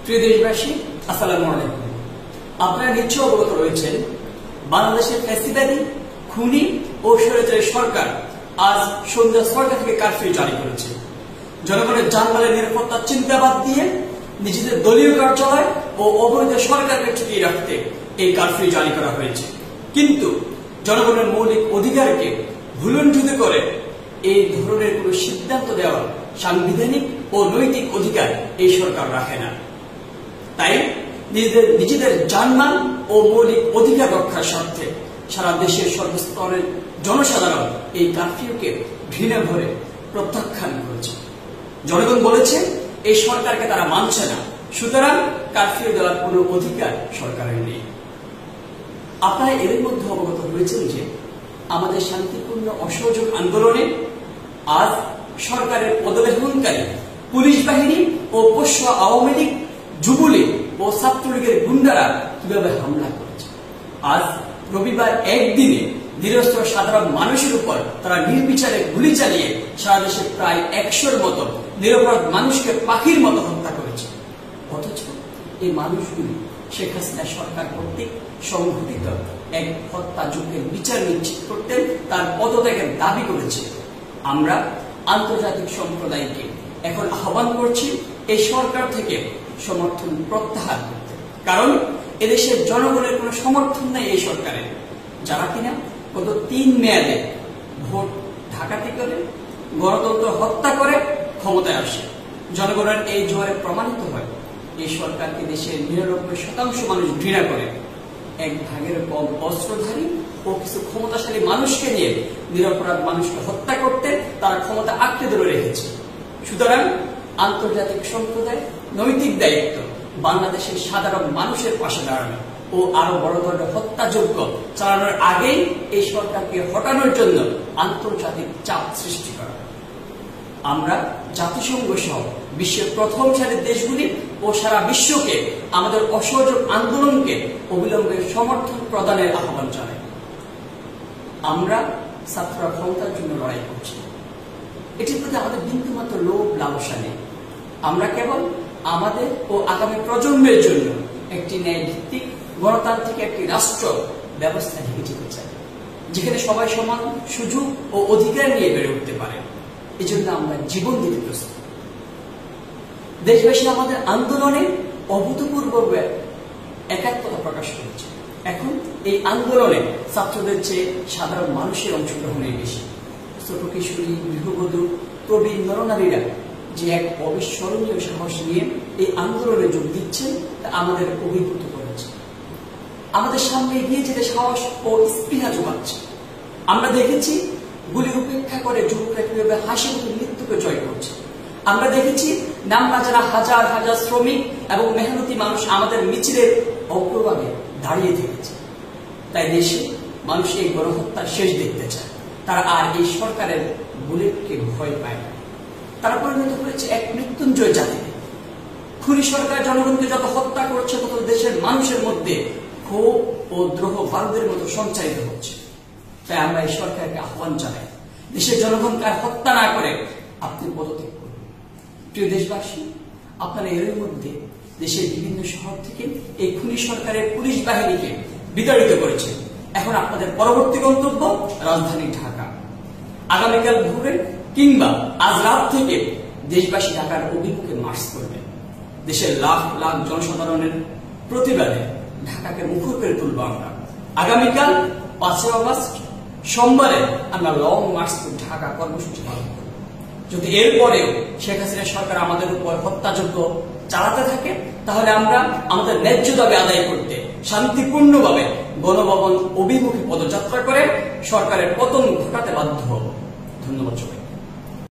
প্রিয় দেশবাসী, আসসালামু আলাইকুম। আপনারা নিশ্চয় অবগত রয়েছেন, বাংলাদেশের ফ্যাসিবাদী, খুনি ও স্বৈরাচারী সরকার আজ সন্ধ্যা ৬টা থেকে কারফিউ জারি করেছে। জনগণের জানমালের নিরাপত্তার চিন্তা বাদ দিয়ে নিজেদের দলীয় কার্যালয় ও অবৈধ সরকারকে টিকিয়ে রাখতে এই কারফিউ জারি করা হয়েছে। কিন্তু জনগণের মৌলিক অধিকারকে ভুলুণ্ঠিত করে এই ধরনের কোন সিদ্ধান্ত দেওয়ার সাংবিধানিক ও নৈতিক অধিকার এই সরকার রাখে না। তাই নিজেদের জানমাল ও মৌলিক অধিকার রক্ষার স্বার্থে সারা দেশের সর্বস্তরের জনসাধারণ এই কারফিউকে ঘৃণা ভরে প্রত্যাখ্যান করেছে। জনগণ বলেছে এই সরকারকে তারা মানছে না, সুতরাং কারফিউ দেওয়ার কোন অধিকার সরকারের নেই। আপনারা এর মধ্যে অবগত হয়েছেন যে আমাদের শান্তিপূর্ণ অসহযোগ আন্দোলনে আজ সরকারের পদলেহনকারী পুলিশ বাহিনী ও পোষ্য আওয়ামী লীগ, যুবলীগ ও ছাত্রলীগের গুন্ডারা কিভাবে হামলা করেছে। আজ রবিবার একদিনে নিরস্ত্র সাধারণ মানুষের উপর তারা নির্বিচারে গুলি চালিয়ে সারা দেশে প্রায় ১০০-র মতো নিরপরাধ মানুষকে পাখির মতো হত্যা করেছে। অথচ এই মানুষগুলি শেখ হাসিনা সরকার কর্তৃক সংঘটিত এক হত্যাযজ্ঞের বিচার নিশ্চিত করতে তার পদত্যাগের দাবি করেছে। আমরা আন্তর্জাতিক সম্প্রদায়কে এখন আহ্বান করছি এই সরকার থেকে সমর্থন প্রত্যাহার করতে, কারণ এদেশের জনগণের কোন সমর্থন নেই এই সরকারের, যারা কিনা গত ৩ মেয়াদে ভোট ডাকাতি করে, গণতন্ত্র হত্যা করে ক্ষমতায় আসে। জনগণের এই জোয়ারে প্রমাণিত হয় এই সরকারকে দেশের ৯৯% মানুষ ঘৃণা করে। ১/১ কম অস্ত্রধারী ও কিছু ক্ষমতাশালী মানুষকে নিয়ে নিরপরাধ মানুষকে হত্যা করতে তারা ক্ষমতা আঁকড়ে ধরে রেখেছে। সুতরাং আন্তর্জাতিক সম্প্রদায় নৈতিক দায়িত্ব বাংলাদেশের সাধারণ মানুষের পাশে দাঁড়ানো ও আরো বড় ধরনের হত্যাযজ্ঞ চালানোর আগেই এই সরকারকে হটানোর জন্য আন্তর্জাতিক চাপ সৃষ্টি করা। আমরা জাতিসংঘ সহ বিশ্বের প্রথম সারির দেশগুলি ও সারা বিশ্বকে আমাদের অসহযোগ আন্দোলনকে অবিলম্বে সমর্থন প্রদানের আহ্বান জানাই। আমরা ছাত্ররা ক্ষমতার জন্য লড়াই করছি, এটির প্রতি আমাদের বিন্দুমাত্র লোভ লালসা নেই। আমরা কেবল আমাদের ও আগামী প্রজন্মের জন্য একটি ন্যায়ভিত্তিক গণতান্ত্রিক একটি রাষ্ট্র ব্যবস্থা ঢেকে যেতে চাই, যেখানে সবাই সমান সুযোগ ও অধিকার নিয়ে বেড়ে উঠতে পারে। এই জন্য আমরা জীবন দিতে প্রস্তুত। দেশবাসী আমাদের আন্দোলনে অভূতপূর্ব একাত্মতা প্রকাশ করেছে। এখন এই আন্দোলনে ছাত্রদের চেয়ে সাধারণ মানুষের অংশগ্রহণই বেশি। ছোট কিশোরী, গৃহবধূ, প্রবীণ নরনারীরা যে এক অবিস্মরণীয় সাহস নিয়ে এই আন্দোলনে যোগ দিচ্ছেন তা আমাদের অভিভূত করেছে। আমাদের সামনে এগিয়ে যেতে সাহস ও স্পৃহা যোগাচ্ছে। আমরা দেখেছি গুলি উপেক্ষা করে যুবকরা কিভাবে হাসি মুখে মৃত্যুকে জয় করছে। আমরা দেখেছি নাম না জানা হাজার হাজার শ্রমিক এবং মেহনতি মানুষ আমাদের মিছিলের অগ্রভাগে দাঁড়িয়ে থেকেছে। তাই দেশে মানুষ এই গণহত্যার শেষ দেখতে চায়। তারা আর এই সরকারের বুলেটকে ভয় পায় না। তারা পরিণত হয়েছে এক মৃত্যুঞ্জয় জাতিতে। খুনি সরকার জনগণকে যত হত্যা করছে, তত দেশের মানুষের মধ্যে ক্ষোভ ও দ্রোহ ভারতের মতো সঞ্চারিত হচ্ছে। তাই আমরা এই সরকারকে আহ্বান জানাই, দেশের জনগণকে আর হত্যা না করে আপনি পদত্যাগ করুন। প্রিয় দেশবাসী, আপনারা এর মধ্যে দেশের বিভিন্ন শহর থেকে এই খুনি সরকারের পুলিশ বাহিনীকে বিতাড়িত করেছে। এখন আপনাদের পরবর্তী গন্তব্য রাজধানী ঢাকা। আগামীকাল ভোরে কিংবা আজ রাত থেকে দেশবাসী ঢাকার অভিমুখে মার্চ করবেন। দেশের লাখ লাখ জনসাধারণের প্রতিবাদে ঢাকাকে মুখর করে তুলব আমরা। আগামীকাল ৫ আগস্ট সোমবারে আমরা লং মার্চ টু ঢাকা কর্মসূচি পালন করব। যদি এরপরেও শেখ হাসিনা সরকার আমাদের উপর হত্যাযজ্ঞ চালাতে থাকে, তাহলে আমরা আমাদের ন্যায্য দাবি আদায় করতে শান্তিপূর্ণভাবে গণভবন অভিমুখে পদযাত্রা করে সরকারের পতন ঘটাতে বাধ্য হব। ধন্যবাদ সবাই।